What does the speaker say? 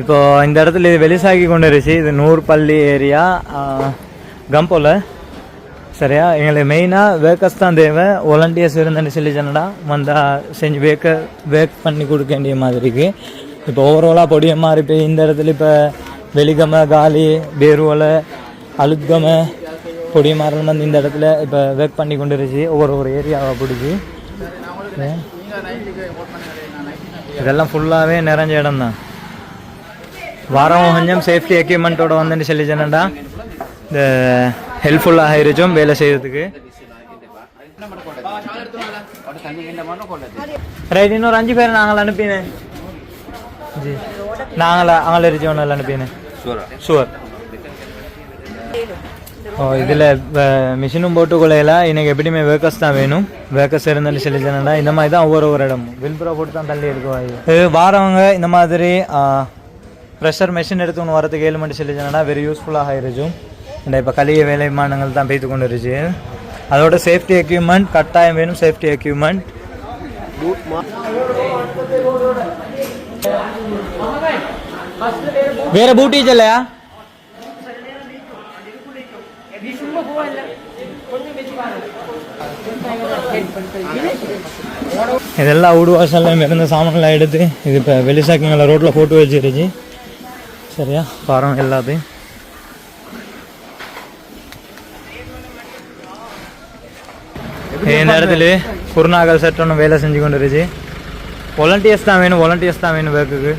இப்போ இந்த இடத்துல இது வெளிசாகி கொண்டு இருந்துச்சு. இது நூற்பள்ளி ஏரியா கம்போல. சரியா, எங்களுக்கு மெயினாக வேக்கர்ஸ் தான் தேவை. வாலண்டியர்ஸ் இருந்தேன்னு சொல்லி சொன்னடா வந்தால் செஞ்சு வேக் பண்ணி கொடுக்க வேண்டிய மாதிரிக்கு. இப்போ ஓவராலாக பொடிய மாதிரி இப்போ இந்த இடத்துல இப்போ வெளிகம காலி பேருவலை அழுத்கம பொடிய மாறல் வந்து இந்த இடத்துல இப்போ வேக் பண்ணி கொண்டு இருந்துச்சு. ஒவ்வொரு ஏரியாவை பிடிச்சி இதெல்லாம் ஃபுல்லாகவே நிறைஞ்ச இடம் தான். வாரம் கொஞ்சம் சேஃப்டி எக்யூப்மெண்ட்டோட வந்துன்னு சொல்லி சொன்னடா இந்த ஹெல்ப்ஃபுல்லாக இருக்கும் வேலை செய்யறதுக்கு. ரைட், இன்னொரு 5 பேர் நாங்கள் அனுப்பினேன். ஜி நாங்கள் இருக்கோம் அனுப்பினேன். ஷுவர். ஓ, இதில் மிஷினும் போட்டு கொள்ளையில எனக்கு எப்படியுமே வேக்கர்ஸ் தான் வேணும். வேக்கர்ஸ் இருந்தாலும் சொல்லி சொன்னா இந்த மாதிரி தான் ஒவ்வொரு இடமும் வில்புரா போட்டு தான் தள்ளி எடுக்குவாங்க. வாரவங்க இந்த மாதிரி ப்ரெஷர் மெஷின் எடுத்துன்னு வரதுக்கு 7 மணி சொல்லி சொன்னா வெரி யூஸ்ஃபுல்லாக இருக்கும். இப்போ கலிய வேலைமானங்கள் தான் பெய்து கொண்டு இருந்துச்சு. அதோட சேஃப்டி எக்யூப்மெண்ட் கட்டாயம் வேணும். சேஃப்டி எக்யூப்மெண்ட் வேற பூட்டி இல்லையா? இதெல்லாம் வீடு வாசல்லாம் இருந்த சாமான்லாம் எடுத்து இது இப்போ வெளிசாக்கிங்களை ரோட்டில் போட்டு வச்சிருச்சு. சரியா, பாருங்க எல்லாத்தையும். இந்த இடத்துல குருநாகல் செட் ஒன்று வேலை செஞ்சு கொண்டு இருந்துச்சு. வாலண்டியர்ஸ் தான் வேணும் வேக்குக்கு.